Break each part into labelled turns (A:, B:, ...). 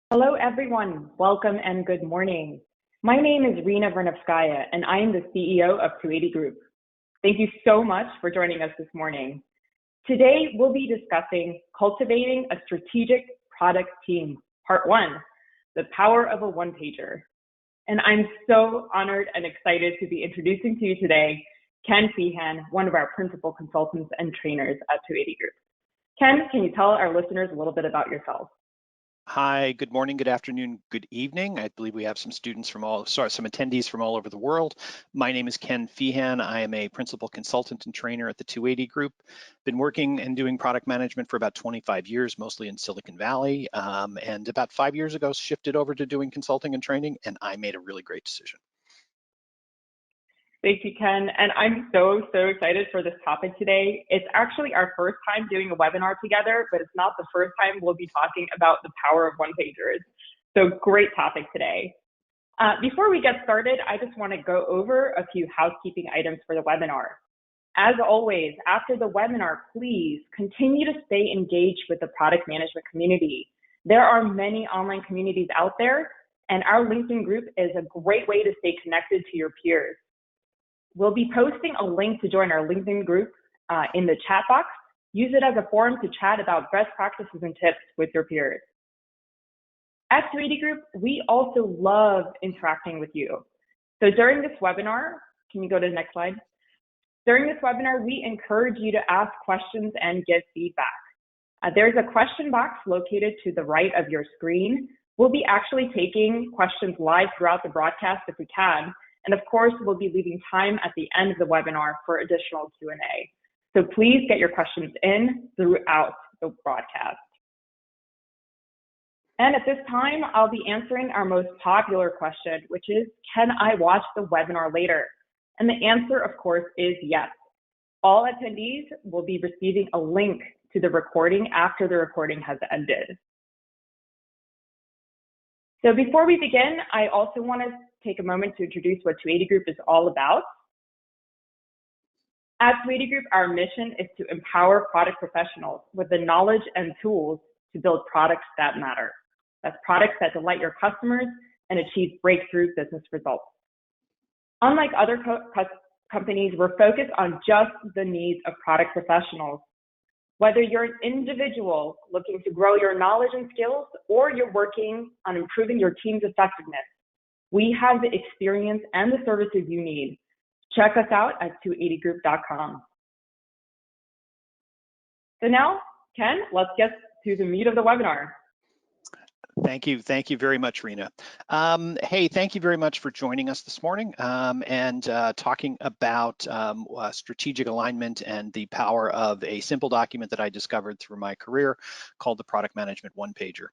A: Hello, everyone. Welcome and good morning. My name is Rina, and I am the CEO of 280 Group. Thank you so much for joining us this morning. Today, we'll be discussing Cultivating a Strategic Product Team, Part 1, the power of a one-pager. And I'm so honored and excited to be introducing to you today Ken Feehan, one of our principal consultants and trainers at 280 Group. Ken, can you tell our listeners a little bit about yourself?
B: Hi, good morning, good afternoon, good evening. I believe we have some attendees from all over the world. My name is Ken Feehan. I am a principal consultant and trainer at the 280 Group. Been working and doing product management for about 25 years, mostly in Silicon Valley. And about 5 years ago, shifted over to doing consulting and training, and I made a really great decision.
A: Thank you, Ken. And I'm so excited for this topic today. It's actually our first time doing a webinar together, but it's not the first time we'll be talking about the power of one-pagers. So great topic today. Before we get started, I just want to go over a few housekeeping items for the webinar. As always, after the webinar, please continue to stay engaged with the product management community. There are many online communities out there, and our LinkedIn group is a great way to stay connected to your peers. We'll be posting a link to join our LinkedIn group in the chat box. Use it as a forum to chat about best practices and tips with your peers. At 280 Group, we also love interacting with you. So during this webinar, can you go to the next slide? During this webinar, we encourage you to ask questions and give feedback. There's a question box located to the right of your screen. We'll be actually taking questions live throughout the broadcast if we can. And of course, we'll be leaving time at the end of the webinar for additional Q&A. So please get your questions in throughout the broadcast. And at this time, I'll be answering our most popular question, which is, can I watch the webinar later? And the answer, of course, is yes. All attendees will be receiving a link to the recording after the recording has ended. So before we begin, I also want to take a moment to introduce what 280 Group is all about. At 280 Group, our mission is to empower product professionals with the knowledge and tools to build products that matter. That's products that delight your customers and achieve breakthrough business results. Unlike other companies, we're focused on just the needs of product professionals. Whether you're an individual looking to grow your knowledge and skills, or you're working on improving your team's effectiveness, we have the experience and the services you need. Check us out at 280group.com. So now, Ken, let's get to the meat of the webinar.
B: Thank you very much, Rina. Hey, thank you very much for joining us this morning and talking about strategic alignment and the power of a simple document that I discovered through my career called the Product Management One-Pager.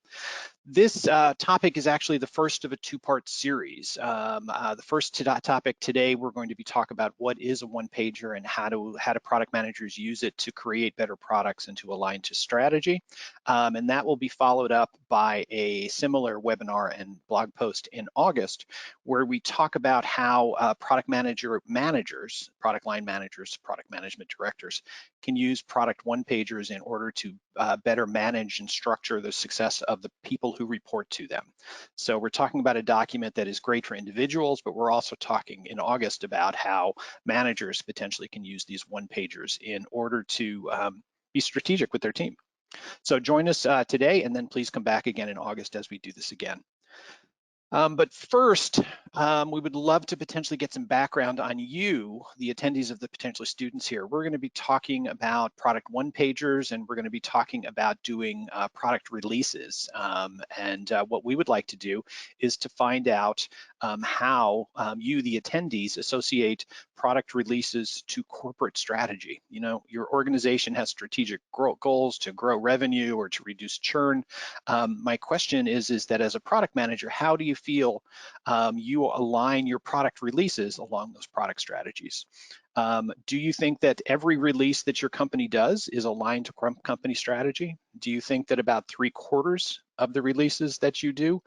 B: This topic is actually the first of a two-part series. The first topic today, we're going to be talking about what is a one-pager and how do product managers use it to create better products and to align to strategy. And that will be followed up by a similar webinar and blog post in August, where we talk about how product managers, product line managers, product management directors can use product one-pagers in order to better manage and structure the success of the people who report to them. So we're talking about a document that is great for individuals, but we're also talking in August about how managers potentially can use these one-pagers in order to be strategic with their team. So join us today, and then please come back again in August as we do this again. But first, we would love to potentially get some background on you, the attendees of the potential students here. We're going to be talking about product one-pagers, and we're going to be talking about doing product releases. And what we would like to do is to find out how you, the attendees, associate product releases to corporate strategy. You know, your organization has strategic goals to grow revenue or to reduce churn. My question is that as a product manager, how do you feel you align your product releases along those product strategies? Do you think that every release that your company does is aligned to company strategy? Do you think that about 3/4 of the releases that you do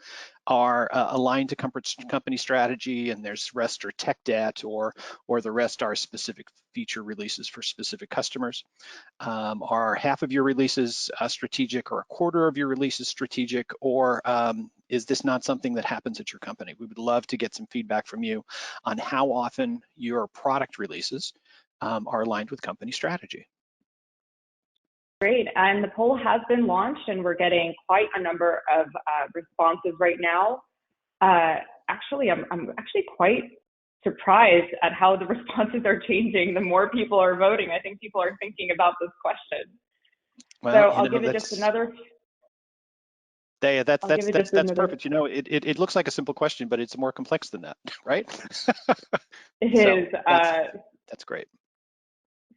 B: are aligned to company strategy, and there's rest are tech debt, or the rest are specific feature releases for specific customers? Are half of your releases strategic, or 1/4 of your releases strategic, or Is this not something that happens at your company? We would love to get some feedback from you on how often your product releases are aligned with company strategy.
A: Great, and the poll has been launched and we're getting quite a number of responses right now. Actually, I'm actually quite surprised at how the responses are changing. The more people are voting, I think people are thinking about this question.
B: Well,
A: so I'll give it just another.
B: Yeah, that's perfect. You know, it looks like a simple question, but it's more complex than that, right?
A: It is.
B: That's great.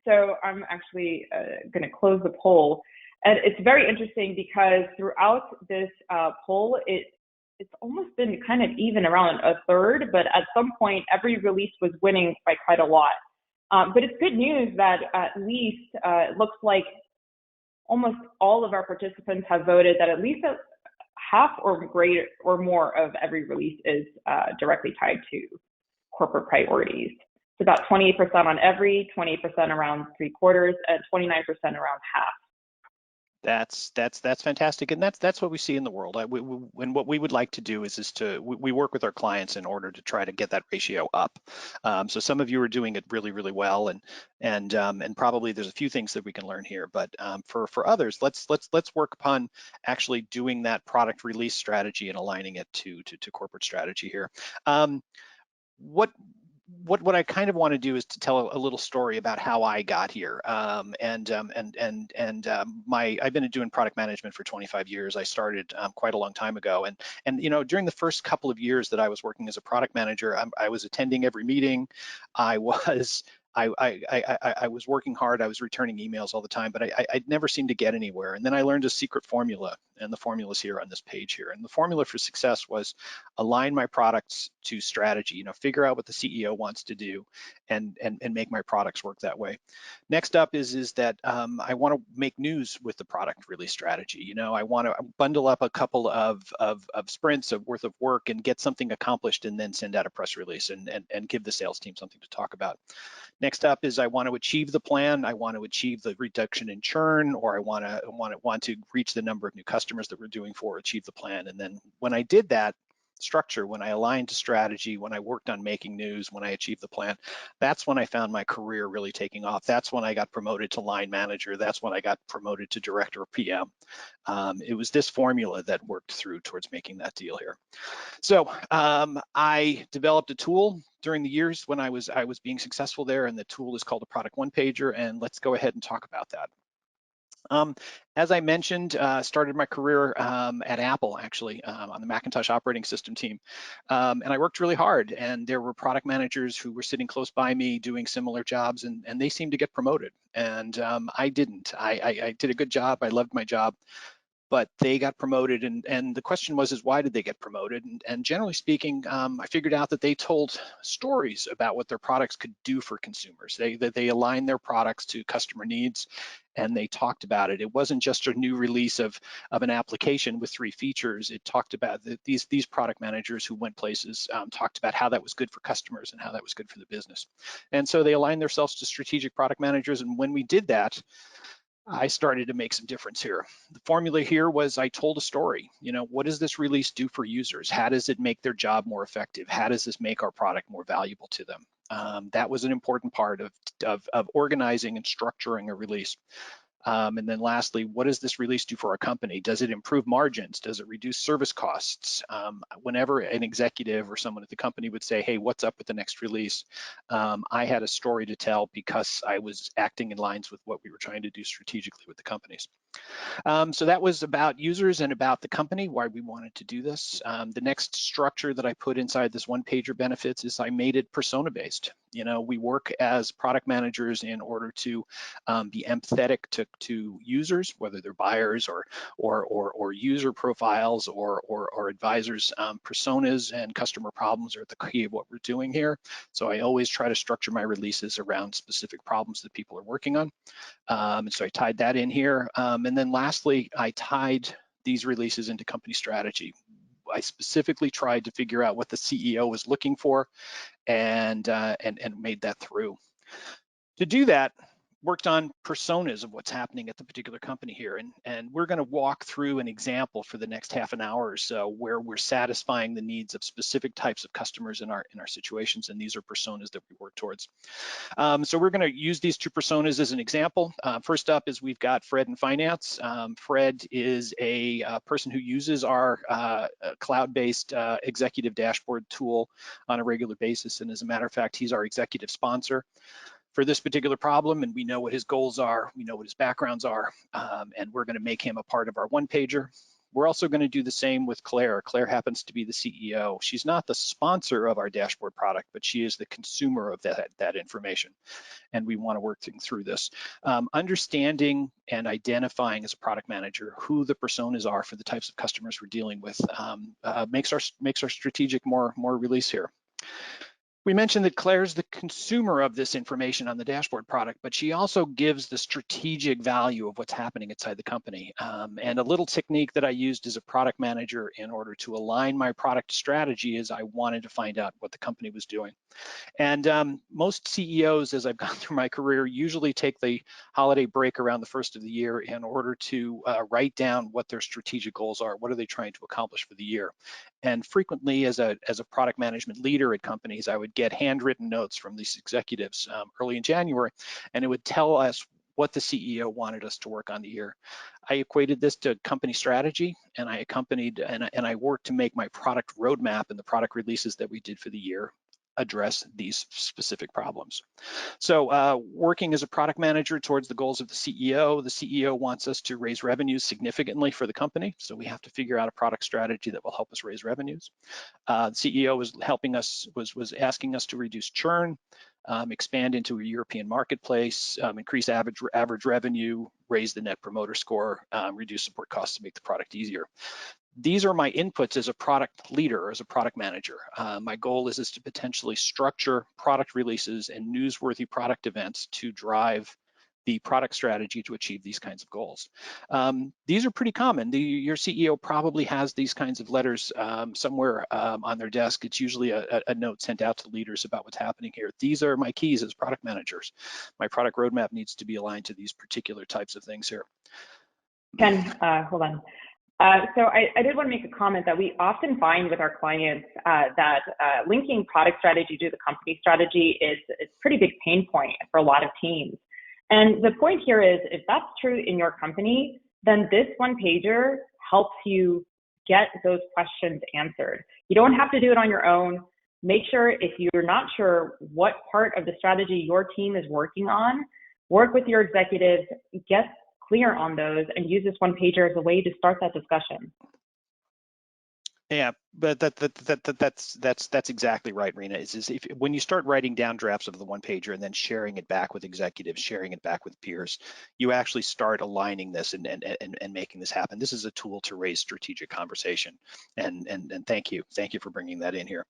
A: So I'm actually going to close the poll. And it's very interesting because throughout this poll, it's almost been kind of even around a third, but at some point, every release was winning by quite a lot. But it's good news that at least it looks like almost all of our participants have voted that at least half or greater or more of every release is directly tied to corporate priorities. It's about 28% on every, 20% around 3/4, and 29% around half.
B: That's fantastic, and that's what we see in the world. And what we would like to do is we work with our clients in order to try to get that ratio up. So some of you are doing it really, really well, and probably there's a few things that we can learn here. But for others, let's work upon actually doing that product release strategy and aligning it to corporate strategy here. What I kind of want to do is to tell a little story about how I got here. I've been doing product management for 25 years. I started quite a long time ago, and you know, during the first couple of years that I was working as a product manager, I was attending every meeting. I was working hard. I was returning emails all the time, but I'd never seemed to get anywhere. And then I learned a secret formula, and the formula's here on this page here. And the formula for success was align my products to strategy. You know, figure out what the CEO wants to do, and make my products work that way. Next up is that I want to make news with the product release strategy. You know, I want to bundle up a couple of sprints worth of work and get something accomplished, and then send out a press release and give the sales team something to talk about. Next up is I want to achieve the plan. I want to achieve the reduction in churn, or I want to reach the number of new customers that we're doing for achieve the plan. And then when I did that structure, when I aligned to strategy, when I worked on making news, when I achieved the plan, that's when I found my career really taking off. That's when I got promoted to line manager. That's when I got promoted to director of PM. It was this formula that worked through towards making that deal here. So I developed a tool during the years when I was being successful there, and the tool is called a product one pager, and let's go ahead and talk about that. As I mentioned, started my career at Apple, actually, on the Macintosh operating system team. And I worked really hard, and there were product managers who were sitting close by me doing similar jobs, and they seemed to get promoted. And I didn't. I did a good job. I loved my job, but they got promoted, and the question was why did they get promoted? And generally speaking, I figured out that they told stories about what their products could do for consumers. They aligned their products to customer needs, and they talked about it. It wasn't just a new release of an application with 3 features. It talked about these product managers who went places talked about how that was good for customers and how that was good for the business. And so they aligned themselves to strategic product managers, and when we did that, I started to make some difference here. The formula here was I told a story. You know, what does this release do for users? How does it make their job more effective? How does this make our product more valuable to them? That was an important part of organizing and structuring a release. And then lastly, what does this release do for our company? Does it improve margins? Does it reduce service costs? Whenever an executive or someone at the company would say, hey, what's up with the next release? I had a story to tell because I was acting in lines with what we were trying to do strategically with the companies. So that was about users and about the company, why we wanted to do this. The next structure that I put inside this one pager benefits is I made it persona based. You know, we work as product managers in order to be empathetic to users, whether they're buyers or user profiles or advisors. Personas and customer problems are at the key of what we're doing here. So I always try to structure my releases around specific problems that people are working on. And so I tied that in here. And then lastly, I tied these releases into company strategy. I specifically tried to figure out what the CEO was looking for and made that through. To do that, worked on personas of what's happening at the particular company here, and we're going to walk through an example for the next half an hour or so where we're satisfying the needs of specific types of customers in our situations, and these are personas that we work towards. So we're going to use these two personas as an example. First up is we've got Fred in finance. Fred is a person who uses our cloud-based executive dashboard tool on a regular basis, and as a matter of fact, he's our executive sponsor for this particular problem, and we know what his goals are, we know what his backgrounds are, and we're going to make him a part of our one-pager. We're also going to do the same with Claire. Claire happens to be the CEO. She's not the sponsor of our dashboard product, but she is the consumer of that information, and we want to work through this. Understanding and identifying as a product manager who the personas are for the types of customers we're dealing with makes our strategic more release here. We mentioned that Claire's the consumer of this information on the dashboard product, but she also gives the strategic value of what's happening inside the company. And a little technique that I used as a product manager in order to align my product strategy is I wanted to find out what the company was doing. And most CEOs, as I've gone through my career, usually take the holiday break around the first of the year in order to write down what their strategic goals are. What are they trying to accomplish for the year? And frequently, as a product management leader at companies, I would get handwritten notes from these executives early in January, and it would tell us what the CEO wanted us to work on the year. I equated this to company strategy, and I I worked to make my product roadmap and the product releases that we did for the year address these specific problems. So working as a product manager towards the goals of the CEO wants us to raise revenues significantly for the company. So we have to figure out a product strategy that will help us raise revenues. The CEO was helping us, was asking us to reduce churn, expand into a European marketplace, increase average revenue, raise the net promoter score, reduce support costs to make the product easier. These are my inputs as a product leader, or as a product manager. My goal is to potentially structure product releases and newsworthy product events to drive the product strategy to achieve these kinds of goals. These are pretty common. Your CEO probably has these kinds of letters somewhere on their desk. It's usually a note sent out to leaders about what's happening here. These are my keys as product managers. My product roadmap needs to be aligned to these particular types of things here.
A: Ken, hold on. So I did want to make a comment that we often find with our clients that linking product strategy to the company strategy is a pretty big pain point for a lot of teams. And the point here is, if that's true in your company, then this one-pager helps you get those questions answered. You don't have to do it on your own. Make sure, if you're not sure what part of the strategy your team is working on, work with your executives, get clear on those, and use this one-pager as a way to start that discussion.
B: Yeah, but that's exactly right, Rina. When you start writing down drafts of the one-pager and then sharing it back with executives, sharing it back with peers, you actually start aligning this and making this happen. This is a tool to raise strategic conversation, and thank you for bringing that in here.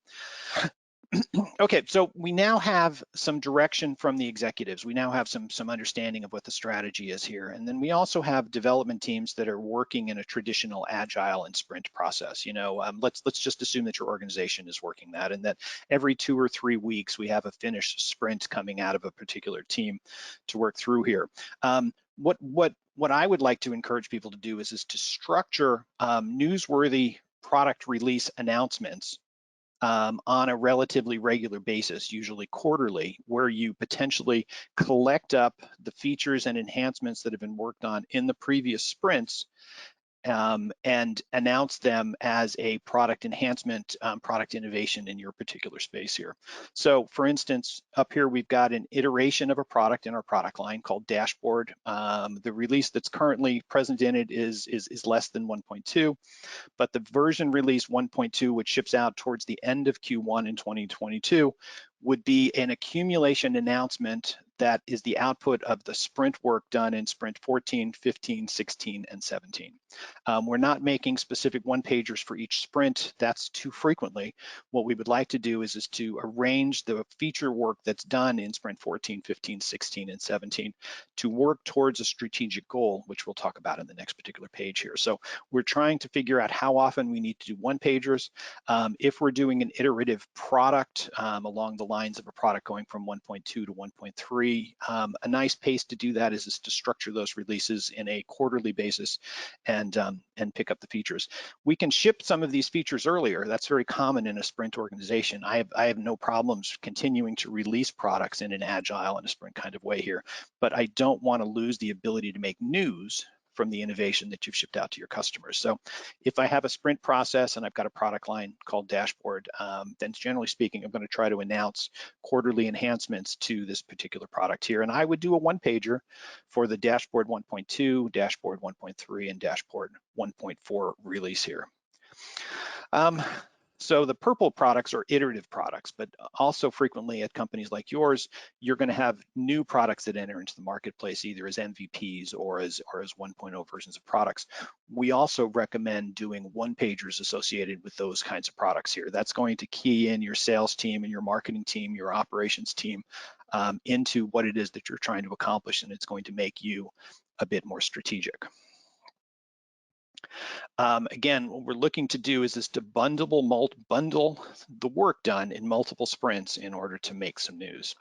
B: Okay, so we now have some direction from the executives. We now have some understanding of what the strategy is here. And then we also have development teams that are working in a traditional agile and sprint process. You know, let's just assume that your organization is working that, and that every 2 or 3 weeks we have a finished sprint coming out of a particular team to work through here. What I would like to encourage people to do is to structure newsworthy product release announcements on a relatively regular basis, usually quarterly, where you potentially collect up the features and enhancements that have been worked on in the previous sprints and announce them as a product enhancement, product innovation in your particular space here. So for instance, up here we've got an iteration of a product in our product line called Dashboard. The release that's currently present in it is less than 1.2, but the version release 1.2, which ships out towards the end of Q1 in 2022, would be an accumulation announcement that is the output of the sprint work done in sprint 14, 15, 16, and 17. We're not making specific one-pagers for each sprint. That's too frequently. What we would like to do is to arrange the feature work that's done in sprint 14, 15, 16, and 17 to work towards a strategic goal, which we'll talk about in the next particular page here. So we're trying to figure out how often we need to do one-pagers. If we're doing an iterative product along the lines of a product going from 1.2 to 1.3, a nice pace to do that is to structure those releases in a quarterly basis and pick up the features. We can ship some of these features earlier. That's very common in a sprint organization. I have no problems continuing to release products in an agile and a sprint kind of way here, but I don't want to lose the ability to make news from the innovation that you've shipped out to your customers. So if I have a sprint process and I've got a product line called dashboard, then generally speaking, I'm going to try to announce quarterly enhancements to this particular product here. And I would do a one-pager for the dashboard 1.2, dashboard 1.3, and dashboard 1.4 release here. So the purple products are iterative products, but also frequently at companies like yours, you're going to have new products that enter into the marketplace either as MVPs or as 1.0 versions of products. We also recommend doing one-pagers associated with those kinds of products here. That's going to key in your sales team and your marketing team, your operations team into what it is that you're trying to accomplish, and it's going to make you a bit more strategic. Again, what we're looking to do is to bundle the work done in multiple sprints in order to make some news.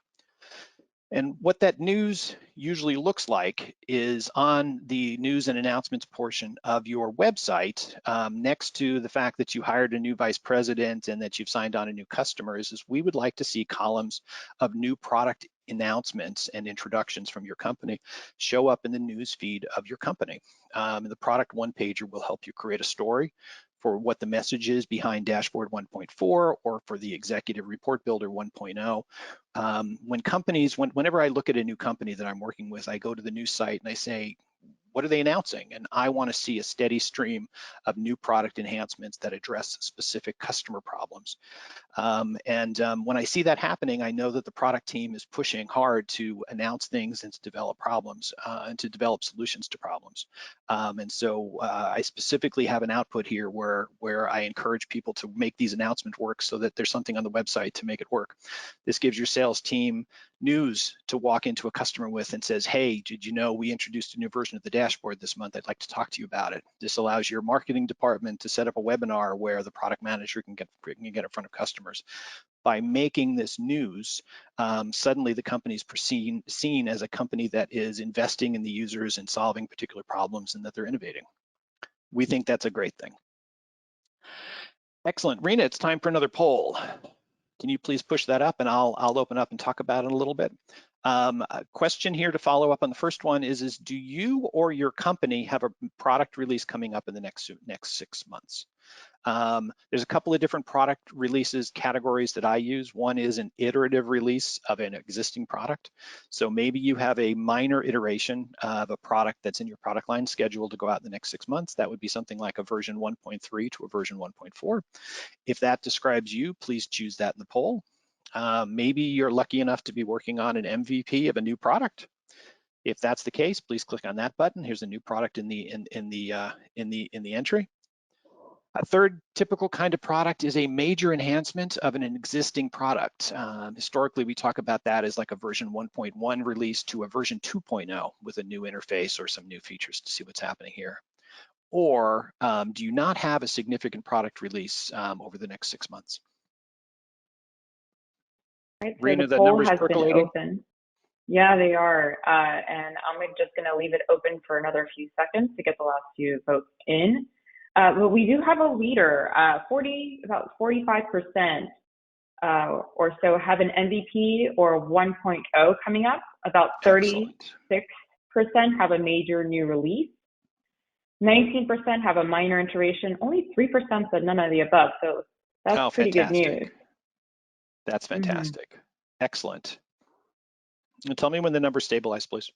B: And what that news usually looks like is on the news and announcements portion of your website, next to the fact that you hired a new vice president and that you've signed on a new customer, is we would like to see columns of new product announcements and introductions from your company show up in the news feed of your company. The product one-pager will help you create a story for what the message is behind dashboard 1.4 or for the executive report builder 1.0. Whenever I look at a new company that I'm working with, I go to the news site and I say, what are they announcing? And I want to see a steady stream of new product enhancements that address specific customer problems. When I see that happening, I know that the product team is pushing hard to announce things and to develop problems and to develop solutions to problems. So I specifically have an output here where I encourage people to make these announcements work so that there's something on the website to make it work. This gives your sales team news to walk into a customer with and says, hey, did you know we introduced a new version of the dashboard this month? I'd like to talk to you about it. This allows your marketing department to set up a webinar where the product manager can get in front of customers. By making this news, suddenly the company is seen as a company that is investing in the users and solving particular problems and that they're innovating. We think that's a great thing. Excellent. Rina, it's time for another poll. Can you please push that up and I'll open up and talk about it a little bit. A question here to follow up on the first one is do you or your company have a product release coming up in the next 6 months? There's a couple of different product releases categories that I use. One is an iterative release of an existing product. So maybe you have a minor iteration of a product that's in your product line scheduled to go out in the next 6 months. That would be something like a version 1.3 to a version 1.4. If that describes you, please choose that in the poll. Maybe you're lucky enough to be working on an MVP of a new product. If that's the case, please click on that button. Here's a new product in the entry. A third typical kind of product is a major enhancement of an existing product. Historically, we talk about that as like a version 1.1 release to a version 2.0 with a new interface or some new features to see what's happening here. Or do you not have a significant product release over the next 6 months?
A: Right, so
B: Rina,
A: the poll
B: numbers
A: has
B: percolating?
A: been open. Yeah, they are. And I'm just going to leave it open for another few seconds to get the last few votes in. But we do have a leader, about 45% or so have an MVP or 1.0 coming up. About 36% have a major new release. 19% have a minor iteration. Only 3% said none of the above. So that's pretty
B: fantastic.
A: Good news.
B: That's fantastic. Excellent. And tell me when the numbers stabilize, please.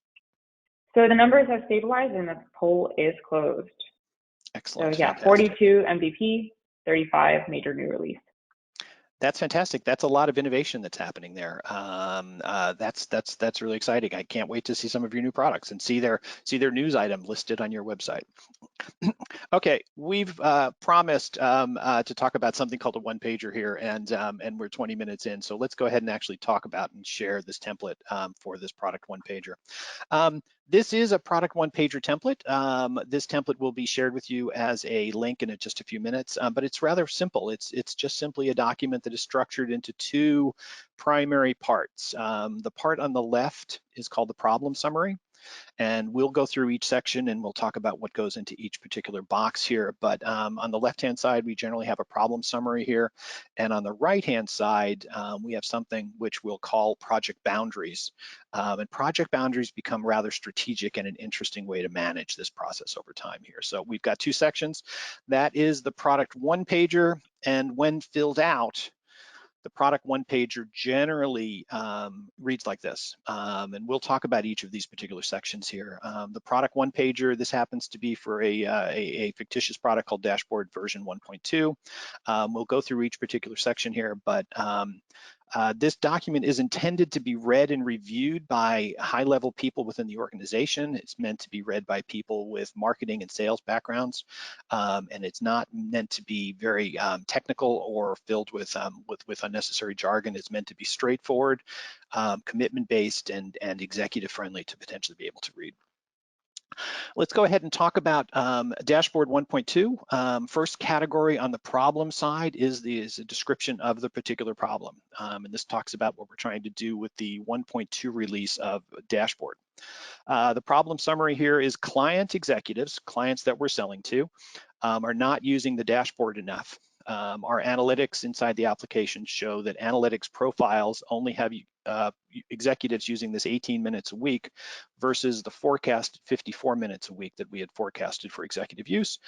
A: So the numbers have stabilized and the poll is closed.
B: Excellent.
A: So yeah,
B: fantastic.
A: 42 MVP, 35 major new release.
B: That's fantastic. That's a lot of innovation that's happening there. That's really exciting. I can't wait to see some of your new products and see their news item listed on your website. Okay, we've promised to talk about something called a one-pager here, and we're 20 minutes in. So let's go ahead and actually talk about and share this template for this product one-pager. This is a product one-pager template. This template will be shared with you as a link in just a few minutes, but it's rather simple. It's just simply a document that is structured into two primary parts. The part on the left is called the problem summary. And we'll go through each section and we'll talk about what goes into each particular box here. But on the left-hand side, we generally have a problem summary here. And on the right-hand side, we have something which we'll call project boundaries. And project boundaries become rather strategic and an interesting way to manage this process over time here. So we've got two sections. That is the product one-pager, and when filled out, the product one-pager generally reads like this, and we'll talk about each of these particular sections here. The product one-pager, this happens to be for a fictitious product called Dashboard version 1.2. We'll go through each particular section here, but this document is intended to be read and reviewed by high-level people within the organization. It's meant to be read by people with marketing and sales backgrounds, and it's not meant to be very technical or filled with unnecessary jargon. It's meant to be straightforward, commitment-based, and executive-friendly to potentially be able to read. Let's go ahead and talk about Dashboard 1.2. First category on the problem side is a description of the particular problem. And this talks about what we're trying to do with the 1.2 release of Dashboard. The problem summary here is client executives, clients that we're selling to, are not using the dashboard enough. Our analytics inside the application show that analytics profiles only have executives using this 18 minutes a week versus the forecast 54 minutes a week that we had forecasted for executive use.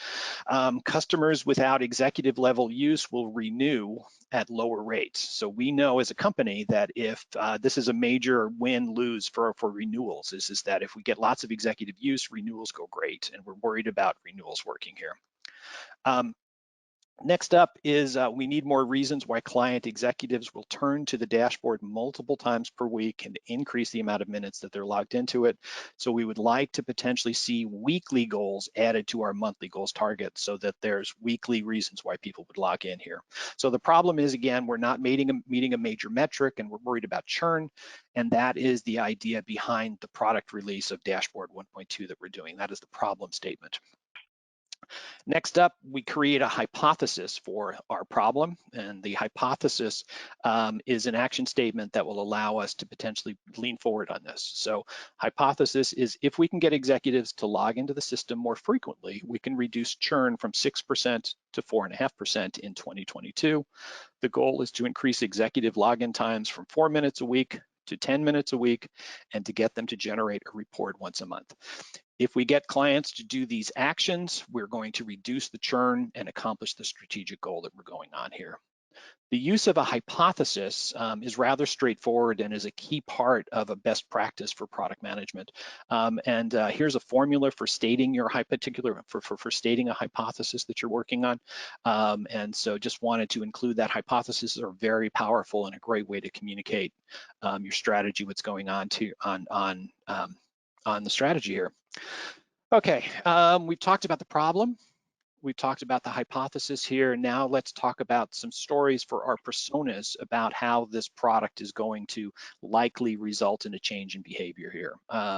B: Customers without executive level use will renew at lower rates. So we know as a company that if this is a major win-lose for renewals, is that if we get lots of executive use, renewals go great, and we're worried about renewals working here. Next up is we need more reasons why client executives will turn to the dashboard multiple times per week and increase the amount of minutes that they're logged into it. So we would like to potentially see weekly goals added to our monthly goals target so that there's weekly reasons why people would log in here. So the problem is, again, we're not meeting a major metric and we're worried about churn. And that is the idea behind the product release of Dashboard 1.2 that we're doing. That is the problem statement. Next up, we create a hypothesis for our problem, and the hypothesis is an action statement that will allow us to potentially lean forward on this. So hypothesis is if we can get executives to log into the system more frequently, we can reduce churn from 6% to 4.5% in 2022. The goal is to increase executive login times from 4 minutes a week to 10 minutes a week, and to get them to generate a report once a month. If we get clients to do these actions, we're going to reduce the churn and accomplish the strategic goal that we're going on here. The use of a hypothesis is rather straightforward and is a key part of a best practice for product management. Here's a formula for stating your for stating a hypothesis that you're working on. And so just wanted to include that. Hypotheses are very powerful and a great way to communicate your strategy, what's going on on the strategy here. Okay, we've talked about the problem. We've talked about the hypothesis here. Now let's talk about some stories for our personas about how this product is going to likely result in a change in behavior here.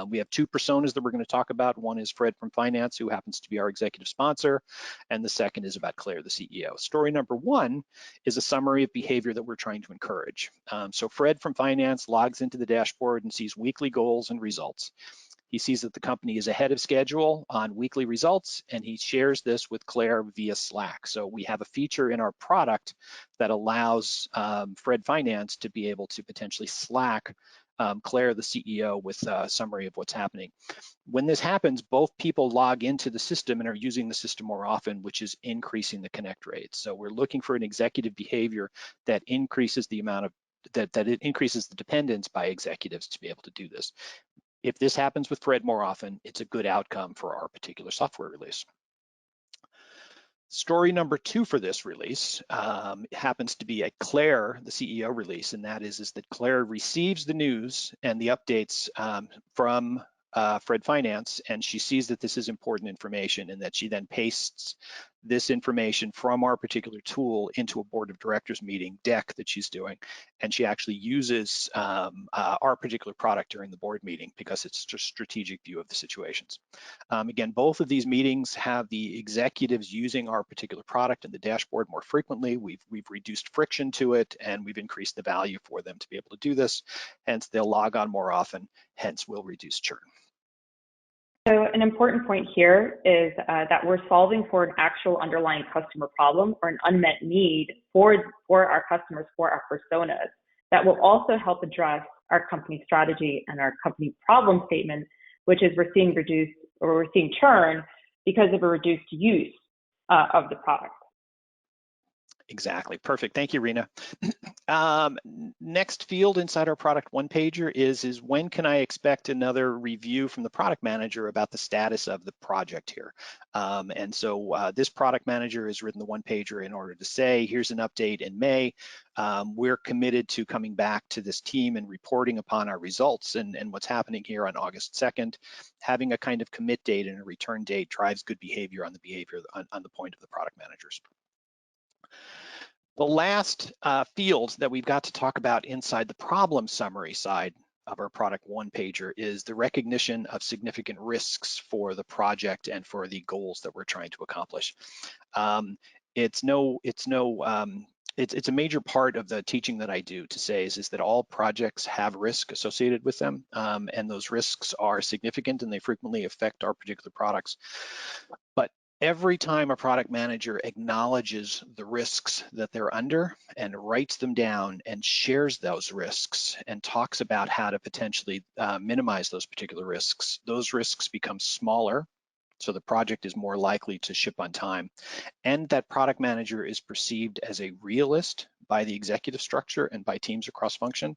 B: We have two personas that we're going to talk about. One is Fred from Finance, who happens to be our executive sponsor, and the second is about Claire, the CEO. Story number one is a summary of behavior that we're trying to encourage. So Fred from Finance logs into the dashboard and sees weekly goals and results. He sees that the company is ahead of schedule on weekly results, and he shares this with Claire via Slack. So we have a feature in our product that allows Fred Finance to be able to potentially Slack Claire, the CEO, with a summary of what's happening. When this happens, both people log into the system and are using the system more often, which is increasing the connect rate. So we're looking for an executive behavior that increases the amount of that it increases the dependence by executives to be able to do this. If this happens with Fred more often, it's a good outcome for our particular software release. Story number 2 for this release happens to be a Claire, the CEO release, and that is that Claire receives the news and the updates from Fred Finance, and she sees that this is important information, and that she then pastes this information from our particular tool into a board of directors meeting deck that she's doing, and she actually uses our particular product during the board meeting because it's just a strategic view of the situations. Again, both of these meetings have the executives using our particular product and the dashboard more frequently. We've reduced friction to it, and we've increased the value for them to be able to do this. Hence, they'll log on more often, hence we'll reduce churn.
A: So an important point here is that we're solving for an actual underlying customer problem or an unmet need for our customers, for our personas, that will also help address our company strategy and our company problem statement, which is we're seeing churn because of a reduced use of the product.
B: Exactly, perfect. Thank you, Rina. Next field inside our product one-pager is when can I expect another review from the product manager about the status of the project here? And so this product manager has written the one-pager in order to say, here's an update in May. We're committed to coming back to this team and reporting upon our results and what's happening here on August 2nd. Having a kind of commit date and a return date drives good behavior on the point of the product managers. The last field that we've got to talk about inside the problem summary side of our product one-pager is the recognition of significant risks for the project and for the goals that we're trying to accomplish. It's a major part of the teaching that I do to say is that all projects have risk associated with them, and those risks are significant and they frequently affect our particular products. But every time a product manager acknowledges the risks that they're under and writes them down and shares those risks and talks about how to potentially minimize those particular risks, those risks become smaller, so the project is more likely to ship on time. And that product manager is perceived as a realist by the executive structure and by teams across function,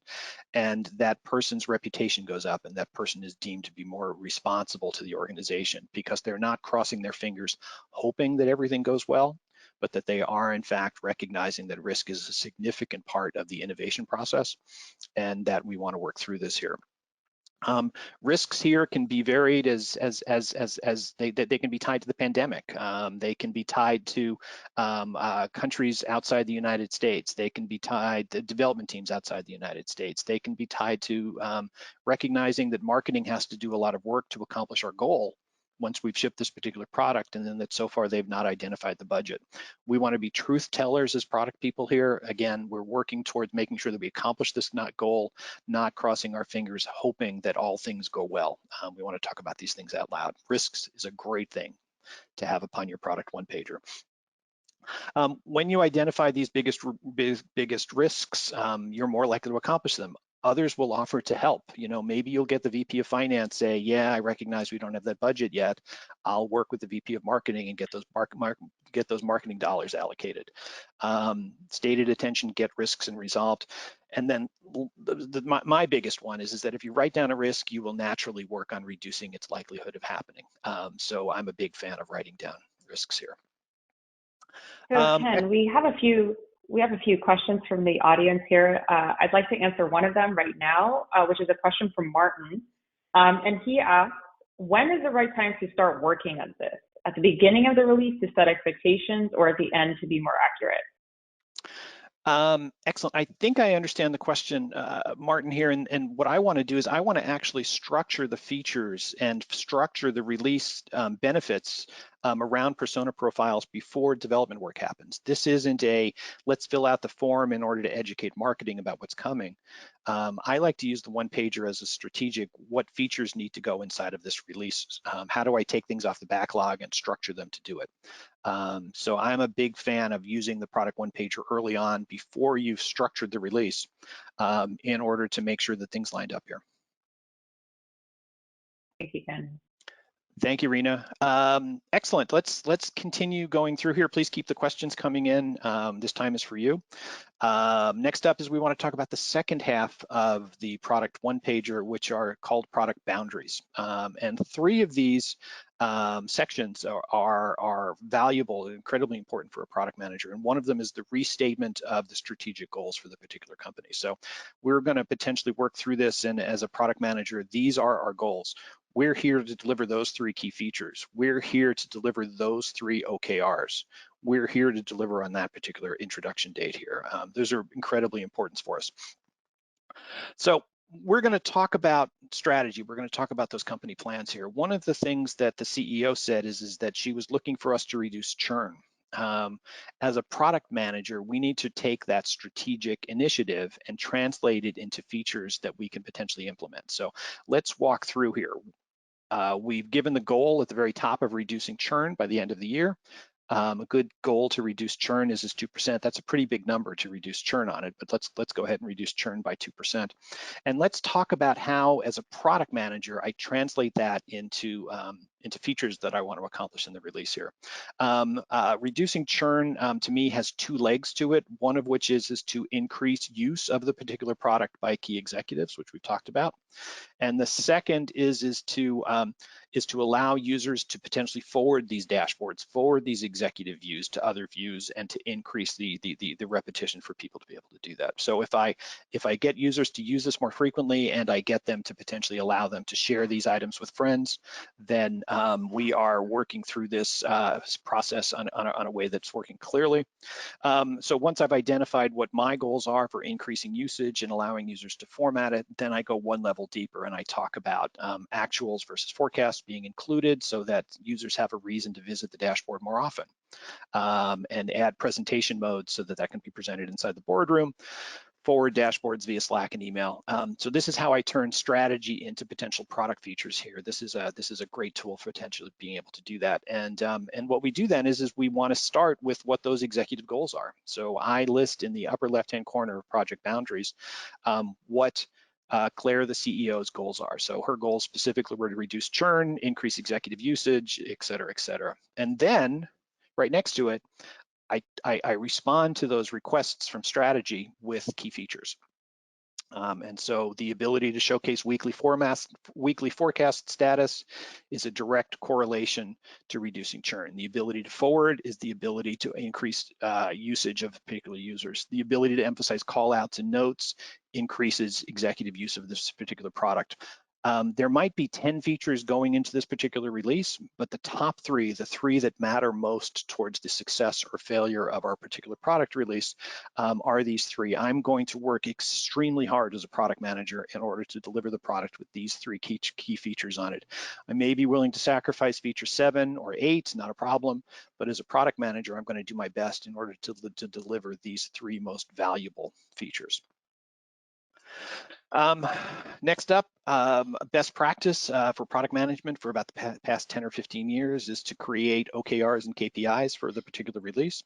B: and that person's reputation goes up and that person is deemed to be more responsible to the organization because they're not crossing their fingers hoping that everything goes well, but that they are in fact recognizing that risk is a significant part of the innovation process and that we want to work through this here. Risks here can be varied as they can be tied to the pandemic. They can be tied to countries outside the United States. They can be tied to development teams outside the United States. They can be tied to recognizing that marketing has to do a lot of work to accomplish our goal once we've shipped this particular product, and then that so far they've not identified the budget. We want to be truth tellers as product people here. Again, we're working towards making sure that we accomplish this goal, not crossing our fingers, hoping that all things go well. We want to talk about these things out loud. Risks is a great thing to have upon your product one-pager. When you identify these biggest risks, you're more likely to accomplish them. Others will offer to help. You know, maybe you'll get the VP of Finance say, yeah, I recognize we don't have that budget yet. I'll work with the VP of Marketing and get those marketing dollars allocated. Stated attention, get risks and resolved. And then my biggest one is that if you write down a risk, you will naturally work on reducing its likelihood of happening. So I'm a big fan of writing down risks here.
A: So Ken, we have a few questions from the audience here. I'd like to answer one of them right now, which is a question from Martin. And he asks, when is the right time to start working on this? At the beginning of the release to set expectations, or at the end to be more accurate?
B: Excellent. I think I understand the question, Martin, here. And what I want to do is I want to actually structure the features and structure the release benefits around persona profiles before development work happens. This isn't a let's fill out the form in order to educate marketing about what's coming. I like to use the one-pager as a strategic, what features need to go inside of this release? How do I take things off the backlog and structure them to do it? So I'm a big fan of using the product one-pager early on before you've structured the release in order to make sure that things lined up here.
A: Thank you, Ken.
B: Thank you, Rina. Excellent. Let's continue going through here. Please keep the questions coming in. This time is for you. Next up is we want to talk about the second half of the product one-pager, which are called product boundaries. And three of these sections are valuable and incredibly important for a product manager. And one of them is the restatement of the strategic goals for the particular company. So we're going to potentially work through this, and as a product manager, these are our goals. We're here to deliver those three key features. We're here to deliver those three OKRs. We're here to deliver on that particular introduction date here. Those are incredibly important for us. So we're going to talk about strategy. We're going to talk about those company plans here. One of the things that the CEO said is that she was looking for us to reduce churn. As a product manager, we need to take that strategic initiative and translate it into features that we can potentially implement. So let's walk through here. We've given the goal at the very top of reducing churn by the end of the year. A good goal to reduce churn is 2%. That's a pretty big number to reduce churn on it, but let's go ahead and reduce churn by 2%. And let's talk about how, as a product manager, I translate that into features that I want to accomplish in the release here. Reducing churn to me has two legs to it. One of which is to increase use of the particular product by key executives, which we've talked about. And the second is to allow users to potentially forward these dashboards, forward these executive views to other views, and to increase the repetition for people to be able to do that. So if I get users to use this more frequently, and I get them to potentially allow them to share these items with friends, then we are working through this process on a way that's working clearly. So once I've identified what my goals are for increasing usage and allowing users to format it, then I go one level deeper and I talk about actuals versus forecasts being included so that users have a reason to visit the dashboard more often, and add presentation modes so that that can be presented inside the boardroom, forward dashboards via Slack and email. So this is how I turn strategy into potential product features here. This is a great tool for potentially being able to do that. And what we do then is we want to start with what those executive goals are. So I list in the upper left-hand corner of project boundaries what Claire, the CEO's goals are. So her goals specifically were to reduce churn, increase executive usage, et cetera, et cetera. And then right next to it, I respond to those requests from strategy with key features. And so the ability to showcase weekly forecast status is a direct correlation to reducing churn. The ability to forward is the ability to increase usage of particular users. The ability to emphasize call outs and notes increases executive use of this particular product. There might be 10 features going into this particular release, but the top three, the three that matter most towards the success or failure of our particular product release, are these three. I'm going to work extremely hard as a product manager in order to deliver the product with these three key features on it. I may be willing to sacrifice feature 7 or 8, not a problem, but as a product manager, I'm going to do my best in order to deliver these three most valuable features. Next up, best practice for product management for about the past 10 or 15 years is to create OKRs and KPIs for the particular release.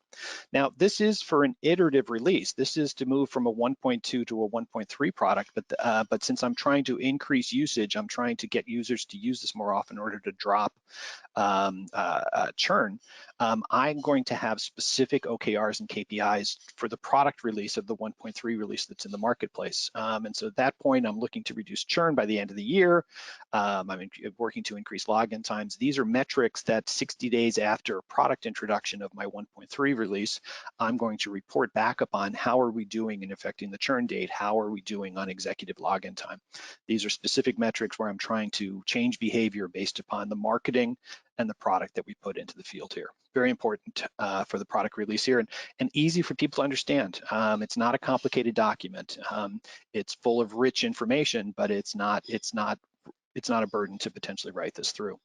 B: Now, this is for an iterative release. This is to move from a 1.2 to a 1.3 product, but since I'm trying to increase usage, I'm trying to get users to use this more often in order to drop churn. I'm going to have specific OKRs and KPIs for the product release of the 1.3 release that's in the marketplace. And so at that point, I'm looking to reduce churn by the end of the year. I'm working to increase login times. These are metrics that 60 days after product introduction of my 1.3 release, I'm going to report back upon how are we doing in affecting the churn date, how are we doing on executive login time. These are specific metrics where I'm trying to change behavior based upon the marketing and the product that we put into the field here. Very important for the product release here, and easy for people to understand. It's not a complicated document. It's full of rich information, but it's not a burden to potentially write this through.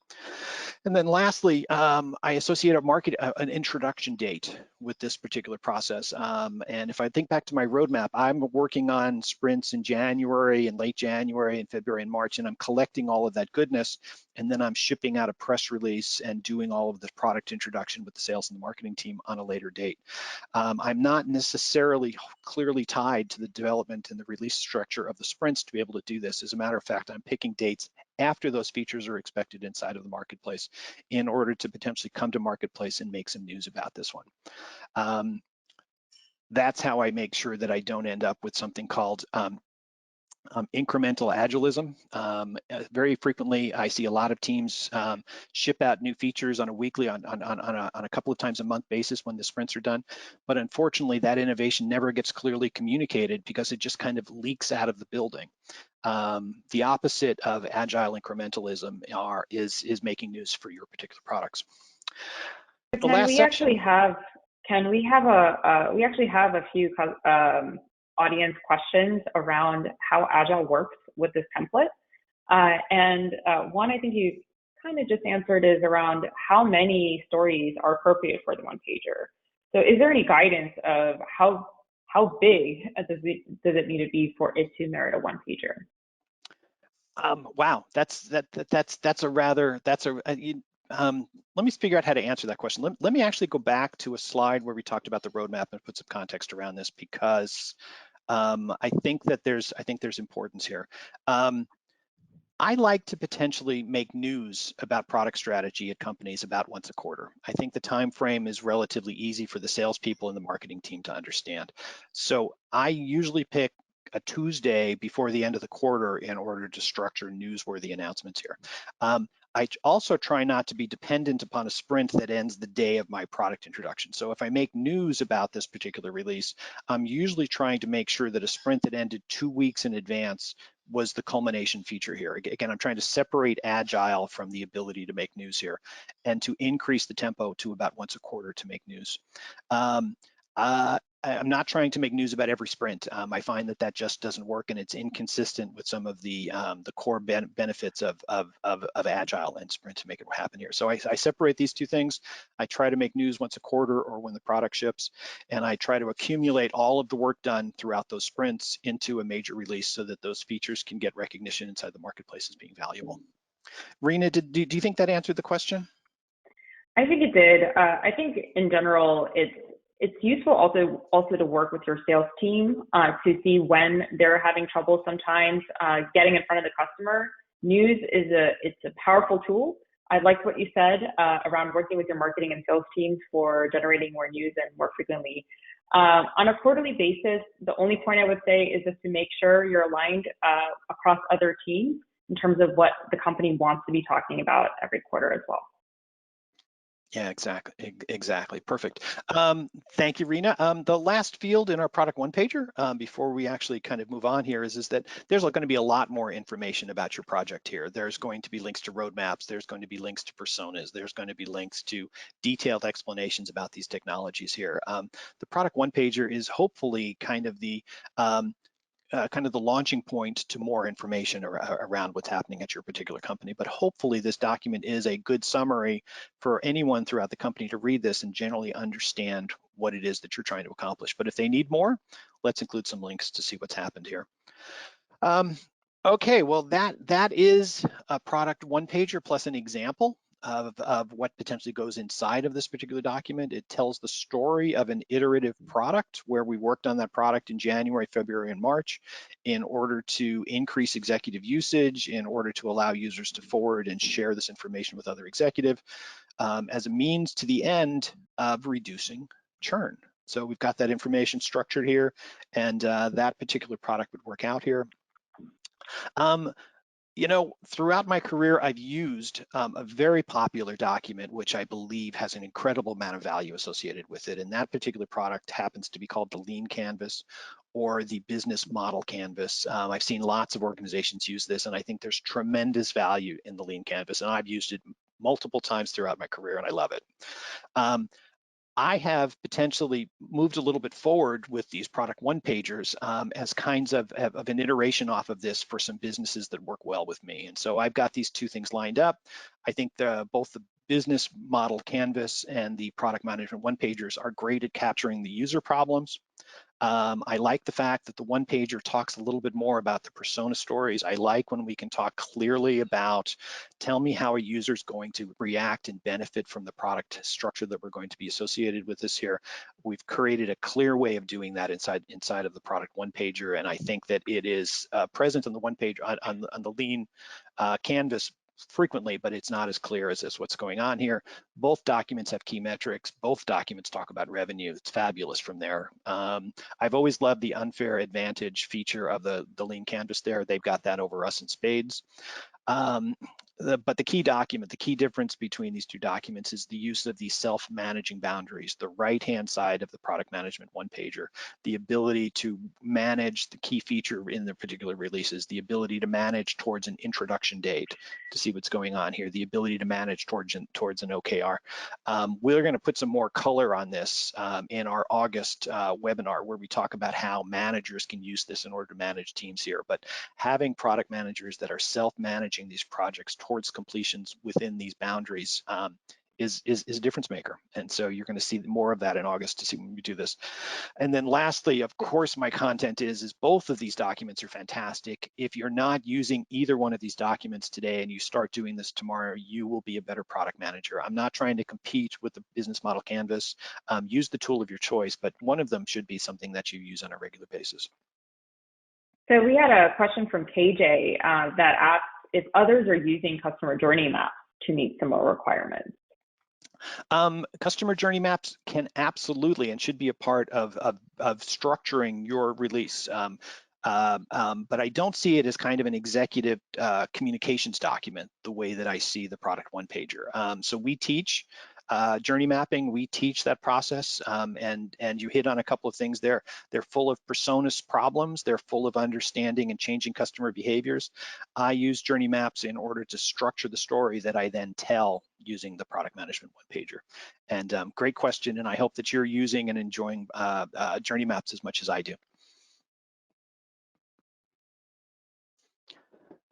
B: And then lastly, I associate an introduction date with this particular process. And if I think back to my roadmap, I'm working on sprints in January and late January and February and March, and I'm collecting all of that goodness. And then I'm shipping out a press release and doing all of the product introduction with the sales and the marketing team on a later date. I'm not necessarily clearly tied to the development and the release structure of the sprints to be able to do this. As a matter of fact, I'm picking dates after those features are expected inside of the marketplace in order to potentially come to marketplace and make some news about this one. That's how I make sure that I don't end up with something called incremental agilism. Very frequently, I see a lot of teams ship out new features on a weekly, on a couple of times a month basis when the sprints are done. But unfortunately, that innovation never gets clearly communicated because it just kind of leaks out of the building. The opposite of agile incrementalism is making news for your particular products. The last section.
A: We actually have a few audience questions around how agile works with this template. One I think you kind of just answered is around how many stories are appropriate for the one pager. So is there any guidance of how big does it need to be for it to merit a one pager?
B: Wow, let me figure out how to answer that question. Let me actually go back to a slide where we talked about the roadmap and put some context around this, because I think there's importance here. I like to potentially make news about product strategy at companies about once a quarter. I think the time frame is relatively easy for the salespeople and the marketing team to understand. So I usually pick a Tuesday before the end of the quarter in order to structure newsworthy announcements here. I also try not to be dependent upon a sprint that ends the day of my product introduction. So if I make news about this particular release, I'm usually trying to make sure that a sprint that ended 2 weeks in advance was the culmination feature here. Again, I'm trying to separate agile from the ability to make news here and to increase the tempo to about once a quarter to make news. I'm not trying to make news about every sprint. I find that just doesn't work, and it's inconsistent with some of the core benefits of agile and sprint to make it happen here. So I separate these two things. I try to make news once a quarter or when the product ships, and I try to accumulate all of the work done throughout those sprints into a major release so that those features can get recognition inside the marketplace as being valuable. Rina, do you think that answered the question?
A: I think it did. I think in general, it's useful also to work with your sales team to see when they're having trouble sometimes getting in front of the customer. News it's a powerful tool. I liked what you said around working with your marketing and sales teams for generating more news and more frequently. On a quarterly basis, the only point I would say is just to make sure you're aligned across other teams in terms of what the company wants to be talking about every quarter as well.
B: Yeah, exactly. Perfect. Thank you, Rina. The last field in our product one pager, before we actually kind of move on here, is that there's going to be a lot more information about your project here. There's going to be links to roadmaps. There's going to be links to personas. There's going to be links to detailed explanations about these technologies here. The product one pager is hopefully kind of the launching point to more information around what's happening at your particular company. But hopefully this document is a good summary for anyone throughout the company to read this and generally understand what it is that you're trying to accomplish. But if they need more, let's include some links to see what's happened here. Okay, well that is a product one pager plus an example of what potentially goes inside of this particular document. It tells the story of an iterative product where we worked on that product in January, February, and March in order to increase executive usage, in order to allow users to forward and share this information with other executive as a means to the end of reducing churn. So we've got that information structured here, and that particular product would work out here. You know, throughout my career, I've used a very popular document, which I believe has an incredible amount of value associated with it. And that particular product happens to be called the Lean Canvas or the Business Model Canvas. I've seen lots of organizations use this, and I think there's tremendous value in the Lean Canvas. And I've used it multiple times throughout my career, and I love it. I have potentially moved a little bit forward with these product one pagers as kinds of an iteration off of this for some businesses that work well with me. And so I've got these two things lined up. I think both the business model canvas and the product management one-pagers are great at capturing the user problems. I like the fact that the one-pager talks a little bit more about the persona stories. I like when we can talk clearly about, tell me how a user is going to react and benefit from the product structure that we're going to be associated with this here. We've created a clear way of doing that inside of the product one-pager, and I think that it is present on the one-page on the lean canvas frequently, but it's not as clear as what's going on here. Both documents have key metrics. Both documents talk about revenue. It's fabulous from there. I've always loved the unfair advantage feature of the lean canvas there. They've got that over us in spades. But the key document, the key difference between these two documents is the use of these self-managing boundaries, the right-hand side of the product management one-pager, the ability to manage the key feature in the particular releases, the ability to manage towards an introduction date to see what's going on here, the ability to manage towards an OKR. We're going to put some more color on this in our August webinar, where we talk about how managers can use this in order to manage teams here. But having product managers that are self-managing these projects towards completions within these boundaries is a difference maker. And so you're going to see more of that in August to see when we do this. And then lastly, of course, my content is both of these documents are fantastic. If you're not using either one of these documents today and you start doing this tomorrow, you will be a better product manager. I'm not trying to compete with the business model canvas. Use the tool of your choice, but one of them should be something that you use on a regular basis.
A: So we had a question from KJ that asks if others are using customer journey maps to meet similar requirements.
B: Customer journey maps can absolutely and should be a part of structuring your release. But I don't see it as kind of an executive communications document the way that I see the product one-pager. So we teach journey mapping, we teach that process, and you hit on a couple of things there. They're full of personas problems, they're full of understanding and changing customer behaviors. I use journey maps in order to structure the story that I then tell using the product management one-pager. And great question, and I hope that you're using and enjoying journey maps as much as I do.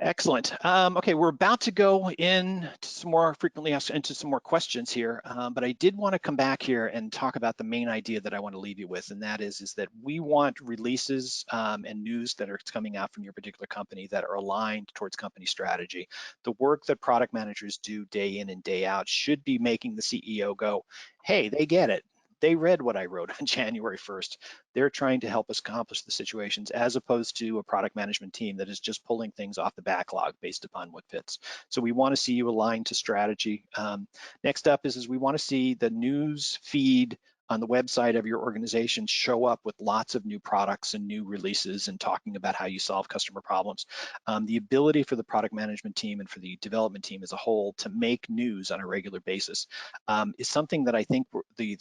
B: Excellent. Okay, we're about to go into some more frequently asked into some more questions here, but I did want to come back here and talk about the main idea that I want to leave you with, and that is that we want releases and news that are coming out from your particular company that are aligned towards company strategy. The work that product managers do day in and day out should be making the CEO go, hey, they get it. They read what I wrote on January 1st. They're trying to help us accomplish the situations, as opposed to a product management team that is just pulling things off the backlog based upon what fits. So we want to see you aligned to strategy. Next up is we want to see the news feed on the website of your organization show up with lots of new products and new releases and talking about how you solve customer problems. The ability for the product management team and for the development team as a whole to make news on a regular basis is something that I think the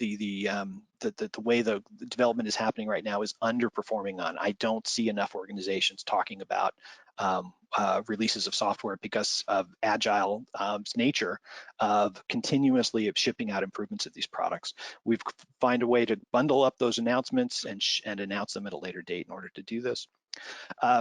B: way the development is happening right now is underperforming on. I don't see enough organizations talking about releases of software because of agile nature of continuously shipping out improvements of these products. We've find a way to bundle up those announcements and announce them at a later date in order to do this.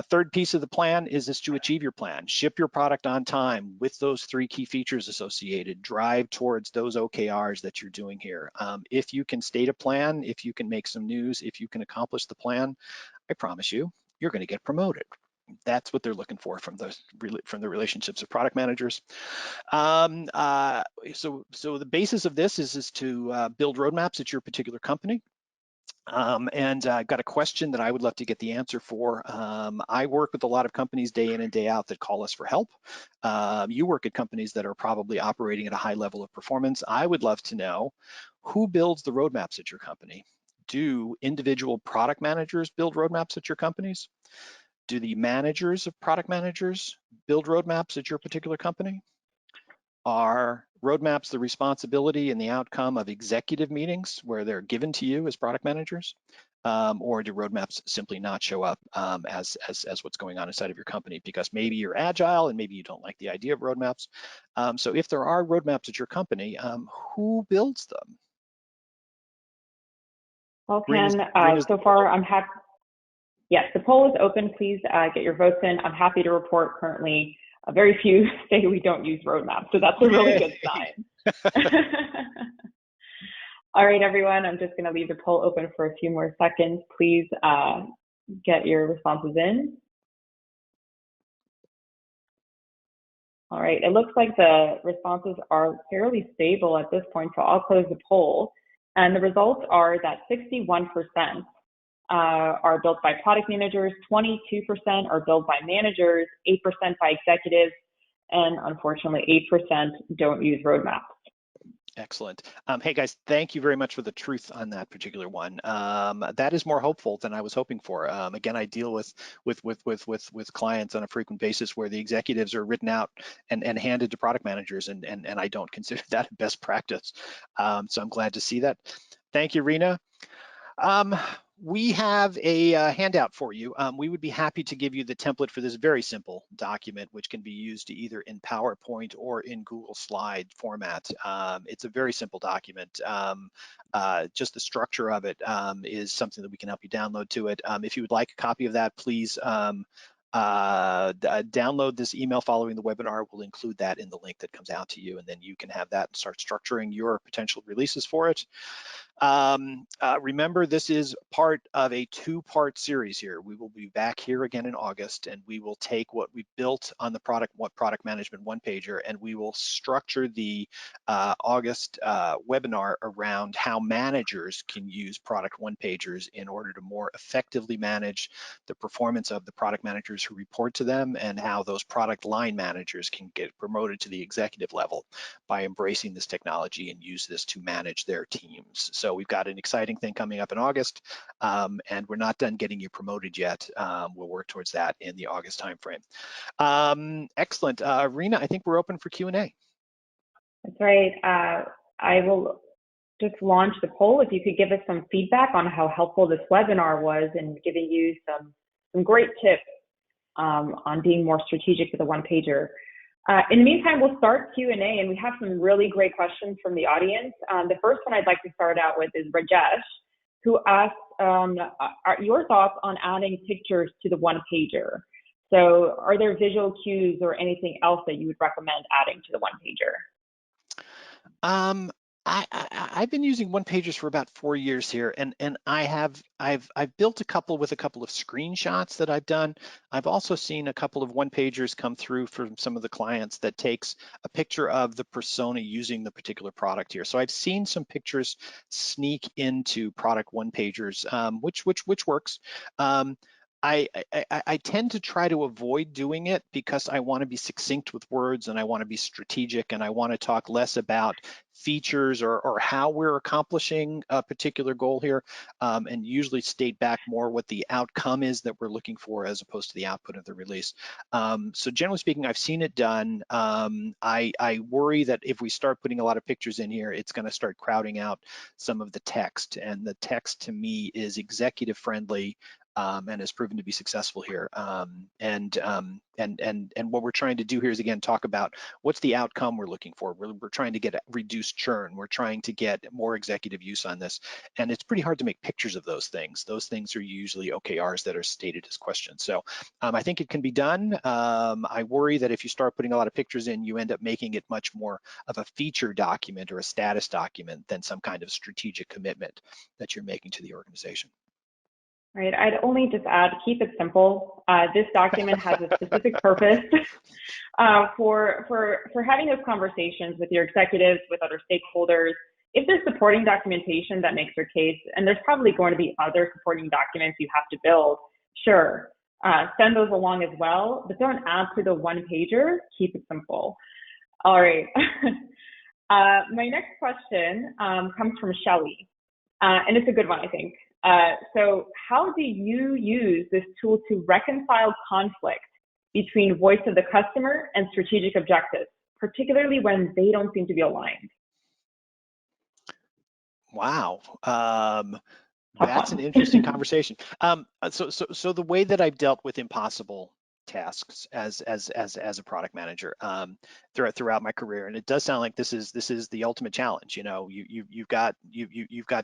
B: Third piece of the plan is to achieve your plan. Ship your product on time with those 3 key features associated. Drive towards those OKRs that you're doing here. If you can state a plan, if you can make some news, if you can accomplish the plan, I promise you, you're going to get promoted. That's what they're looking for from the relationships of product managers. So the basis of this is to build roadmaps at your particular company. And I've got a question that I would love to get the answer for. I work with a lot of companies day in and day out that call us for help. You work at companies that are probably operating at a high level of performance. I would love to know who builds the roadmaps at your company. Do individual product managers build roadmaps at your companies? Do the managers of product managers build roadmaps at your particular company? Are roadmaps the responsibility and the outcome of executive meetings where they're given to you as product managers? Or do roadmaps simply not show up as what's going on inside of your company because maybe you're agile and maybe you don't like the idea of roadmaps? So if there are roadmaps at your company, who builds them?
A: Well, Ken, so far I'm happy. Yes, the poll is open. Please get your votes in. I'm happy to report currently Very few say we don't use roadmaps, so that's a really good sign. All right, everyone, I'm just going to leave the poll open for a few more seconds. Please get your responses in. All right, it looks like the responses are fairly stable at this point, so I'll close the poll. And the results are that 61% are built by product managers, 22% are built by managers, 8% by executives, and unfortunately 8% don't use roadmaps.
B: Excellent. Hey guys, thank you very much for the truth on that particular one. That is more hopeful than I was hoping for. Again, I deal with clients on a frequent basis where the executives are written out and handed to product managers, and I don't consider that a best practice. So I'm glad to see that. Thank you, Rina. We have a handout for you. We would be happy to give you the template for this very simple document, which can be used either in PowerPoint or in Google Slide format. It's a very simple document. Just the structure of it is something that we can help you download to it. If you would like a copy of that, please download this email following the webinar. We'll include that in the link that comes out to you, and then you can have that and start structuring your potential releases for it. Remember, this is part of a two-part series here. We will be back here again in August, and we will take what we built on the product management one-pager, and we will structure the August webinar around how managers can use product one-pagers in order to more effectively manage the performance of the product managers who report to them, and how those product line managers can get promoted to the executive level by embracing this technology and use this to manage their teams. So we've got an exciting thing coming up in August, and we're not done getting you promoted yet. We'll work towards that in the August timeframe. Excellent. Rina, I think we're open for Q&A.
A: That's right. I will just launch the poll. If you could give us some feedback on how helpful this webinar was in giving you some great tips on being more strategic with a one-pager. In the meantime, we'll start Q&A, and we have some really great questions from the audience. The first one I'd like to start out with is Rajesh, who asked your thoughts on adding pictures to the one-pager. So are there visual cues or anything else that you would recommend adding to the one-pager?
B: I've been using one pagers for about 4 years here, and I've built a couple of screenshots that I've done. I've also seen a couple of one pagers come through from some of the clients that takes a picture of the persona using the particular product here. So I've seen some pictures sneak into product one pagers, which works. I tend to try to avoid doing it because I want to be succinct with words, and I want to be strategic, and I want to talk less about features or how we're accomplishing a particular goal here, and usually state back more what the outcome is that we're looking for as opposed to the output of the release. So generally speaking, I've seen it done. I worry that if we start putting a lot of pictures in here, it's going to start crowding out some of the text, and the text to me is executive friendly. And has proven to be successful here. And what we're trying to do here is, again, talk about what's the outcome we're looking for. We're trying to get reduced churn. We're trying to get more executive use on this. And it's pretty hard to make pictures of those things. Those things are usually OKRs that are stated as questions. So I think it can be done. I worry that if you start putting a lot of pictures in, you end up making it much more of a feature document or a status document than some kind of strategic commitment that you're making to the organization.
A: Right, I'd only just add, keep it simple. This document has a specific purpose for having those conversations with your executives, with other stakeholders. If there's supporting documentation that makes your case, and there's probably going to be other supporting documents you have to build, sure, send those along as well, but don't add to the one-pager, keep it simple. All right, my next question comes from Shelly, and it's a good one, I think. So how do you use this tool to reconcile conflict between voice of the customer and strategic objectives, particularly when they don't seem to be aligned?
B: Wow. That's an interesting conversation. So the way that I've dealt with impossible tasks as a product manager throughout my career, and it does sound like this is the ultimate challenge. You know, you've got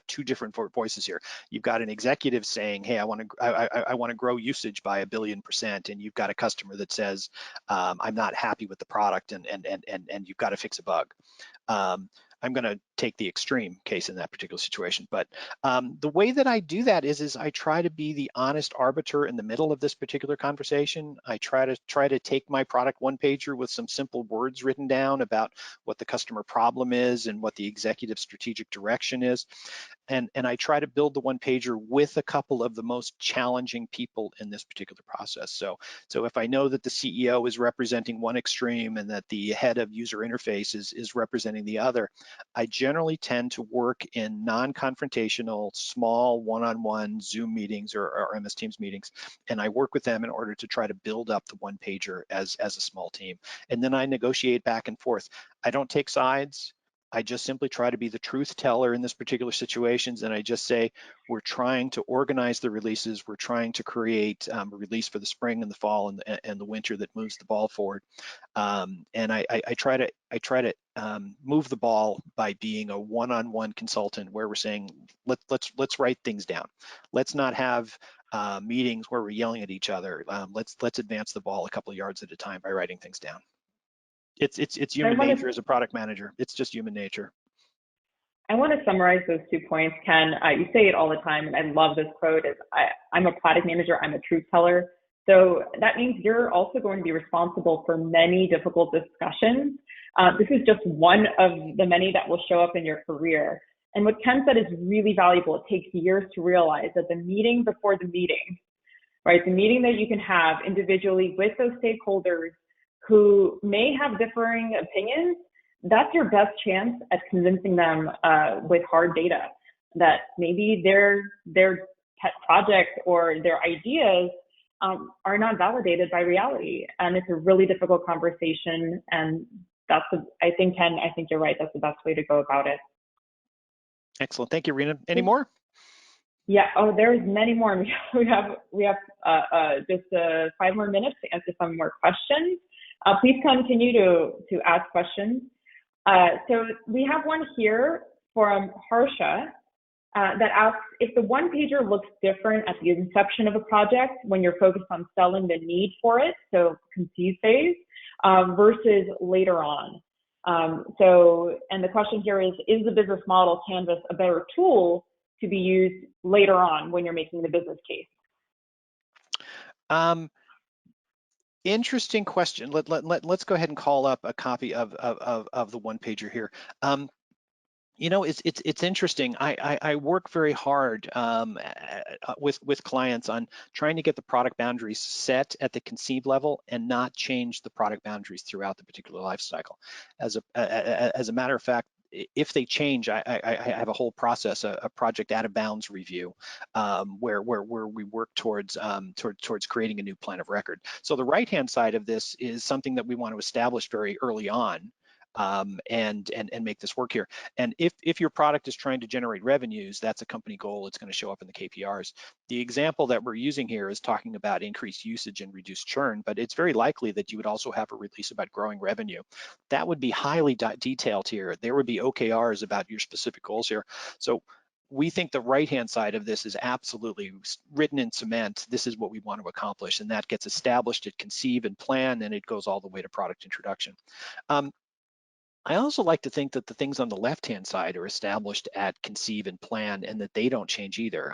B: two different voices here. You've got an executive saying, "Hey, I want to grow usage by 1 billion%," and you've got a customer that says, "I'm not happy with the product, and you've got to fix a bug." I'm going to take the extreme case in that particular situation, but the way that I do that is I try to be the honest arbiter in the middle of this particular conversation. I try to take my product one pager with some simple words written down about what the customer problem is and what the executive strategic direction is, and I try to build the one pager with a couple of the most challenging people in this particular process. So if I know that the CEO is representing one extreme and that the head of user interface is representing the other, I generally tend to work in non-confrontational, small one-on-one Zoom meetings or MS Teams meetings, and I work with them in order to try to build up the one pager as a small team. And then I negotiate back and forth. I don't take sides. I just simply try to be the truth teller in this particular situations, and I just say, we're trying to organize the releases. We're trying to create a release for the spring and the fall and the winter that moves the ball forward. And I try to move the ball by being a one-on-one consultant, where we're saying, let's write things down. Let's not have meetings where we're yelling at each other. Let's advance the ball a couple of yards at a time by writing things down. It's human nature as a product manager. It's just human nature.
A: I want to summarize those 2 points, Ken. You say it all the time, and I love this quote. I'm a product manager. I'm a truth teller. So that means you're also going to be responsible for many difficult discussions. This is just one of the many that will show up in your career. And what Ken said is really valuable. It takes years to realize that the meeting before the meeting, right? The meeting that you can have individually with those stakeholders who may have differing opinions, that's your best chance at convincing them with hard data that maybe their pet project or their ideas are not validated by reality. And it's a really difficult conversation. And I think, Ken, I think you're right. That's the best way to go about it.
B: Excellent. Thank you, Rina. Any more?
A: Yeah. Oh, there's many more. We have just 5 more minutes to answer some more questions. Please continue to ask questions. So we have one here from Harsha that asks, if the one pager looks different at the inception of a project when you're focused on selling the need for it, so conceive phase, versus later on. And the question here is the business model canvas a better tool to be used later on when you're making the business case?
B: Interesting question. Let's go ahead and call up a copy of the one pager here. You know, it's interesting. I work very hard with clients on trying to get the product boundaries set at the conceive level and not change the product boundaries throughout the particular life cycle. As a matter of fact, if they change, I have a whole process, a project out of bounds review, where we work towards creating a new plan of record. So the right-hand side of this is something that we want to establish very early on, and make this work here. And if your product is trying to generate revenues, that's a company goal. It's going to show up in the KPRs. The example that we're using here is talking about increased usage and reduced churn, but it's very likely that you would also have a release about growing revenue. That would be highly detailed here. There would be OKRs about your specific goals here. So we think the right-hand side of this is absolutely written in cement. This is what we want to accomplish, and that gets established at conceive and plan, and it goes all the way to product introduction. I also like to think that the things on the left-hand side are established at conceive and plan, and that they don't change either.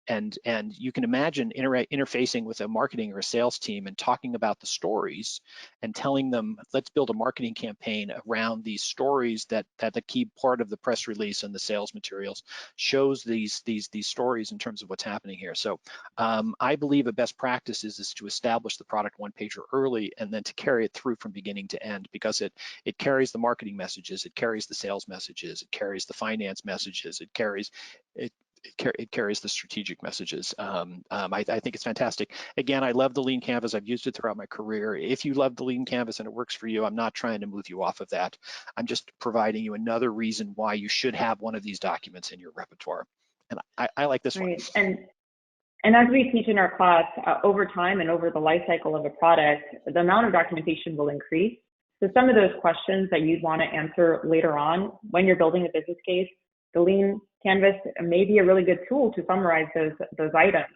B: And you can imagine interfacing with a marketing or a sales team and talking about the stories and telling them, let's build a marketing campaign around these stories, that the key part of the press release and the sales materials shows these stories in terms of what's happening here. So I believe a best practice is to establish the product one pager early and then to carry it through from beginning to end, because it carries the marketing messages, it carries the sales messages, it carries the finance messages, it carries the strategic messages. I think it's fantastic. Again, I love the lean canvas. I've used it throughout my career. If you love the lean canvas and it works for you, I'm not trying to move you off of that. I'm just providing you another reason why you should have one of these documents in your repertoire. And I like this one.
A: And And as we teach in our class, over time and over the life cycle of a product, the amount of documentation will increase. So some of those questions that you'd want to answer later on when you're building a business case, the Lean Canvas may be a really good tool to summarize those items.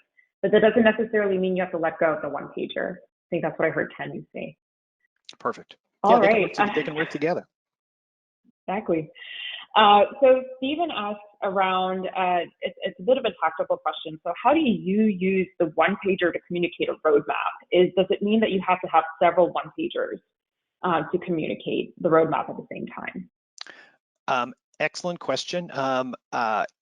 A: But that doesn't necessarily mean you have to let go of the one pager. I think that's what I heard Ken say.
B: Perfect.
A: All
B: yeah,
A: right.
B: They can work together.
A: Exactly. So Stephen asks around, it's a bit of a tactical question. So how do you use the one pager to communicate a roadmap? Does it mean that you have to have several one pagers to communicate the roadmap at the same time?
B: Excellent question.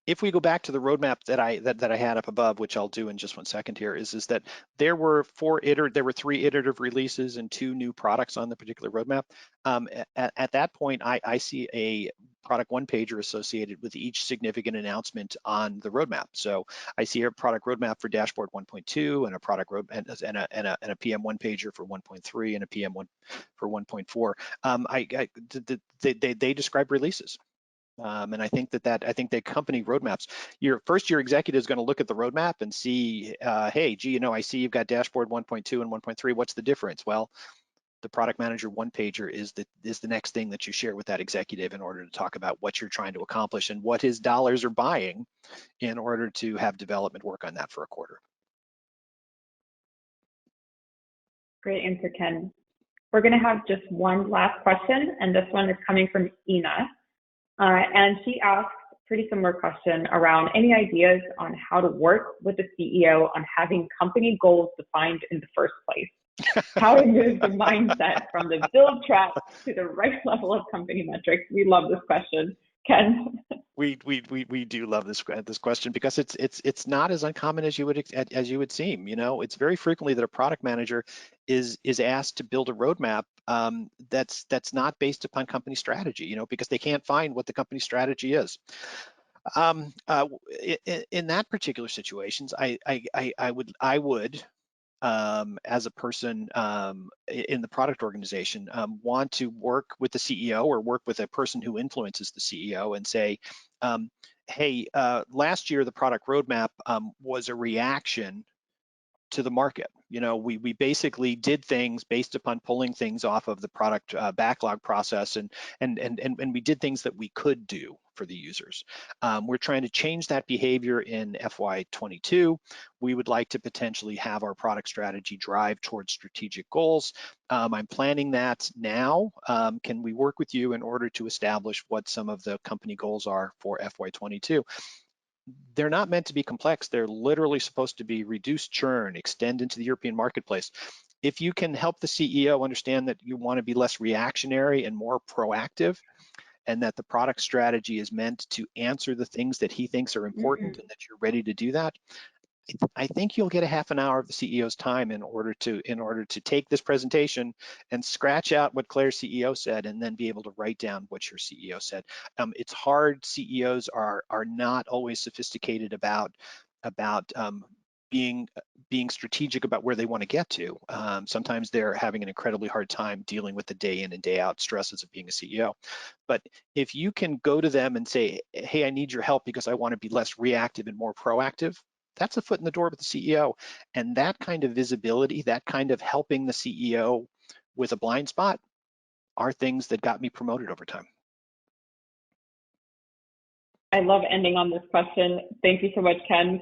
B: If we go back to the roadmap that I had up above, which I'll do in just 1 second here, is that there were 3 iterative releases and 2 new products on the particular roadmap. At that point, I see a product one pager associated with each significant announcement on the roadmap. So I see a product roadmap for dashboard 1.2 and a product road and a PM one pager for 1.3 and a PM one for 1.4. They describe releases. And I think that company roadmaps, your executive is going to look at the roadmap and see, hey, gee, I see you've got dashboard 1.2 and 1.3. What's the difference? Well, the product manager one pager is the next thing that you share with that executive in order to talk about what you're trying to accomplish and what his dollars are buying in order to have development work on that for a quarter.
A: Great answer, Ken. We're going to have just one last question, and this one is coming from Ina. And she asks pretty similar question around any ideas on how to work with the CEO on having company goals defined in the first place. How to move the mindset from the build trap to the right level of company metrics. We love this question, Ken.
B: We do love this question because it's not as uncommon as you would seem. It's very frequently that a product manager is asked to build a roadmap that's not based upon company strategy, because they can't find what the company strategy is. In that particular situations, I would as a person in the product organization want to work with the CEO or work with a person who influences the CEO and say, hey, last year the product roadmap was a reaction to the market. We basically did things based upon pulling things off of the product backlog process, and we did things that we could do for the users. We're trying to change that behavior in FY22. We would like to potentially have our product strategy drive towards strategic goals. I'm planning that now. Can we work with you in order to establish what some of the company goals are for FY22? They're not meant to be complex. They're literally supposed to be reduce churn, extend into the European marketplace. If you can help the CEO understand that you want to be less reactionary and more proactive, and that the product strategy is meant to answer the things that he thinks are important and that you're ready to do that, I think you'll get a half an hour of the CEO's time in order to take this presentation and scratch out what Claire's CEO said and then be able to write down what your CEO said. It's hard. CEOs are not always sophisticated about being strategic about where they want to get to. Sometimes they're having an incredibly hard time dealing with the day in and day out stresses of being a CEO. But if you can go to them and say, hey, I need your help because I want to be less reactive and more proactive, that's a foot in the door with the CEO. And that kind of visibility, that kind of helping the CEO with a blind spot are things that got me promoted over time.
A: I love ending on this question. Thank you so much, Ken.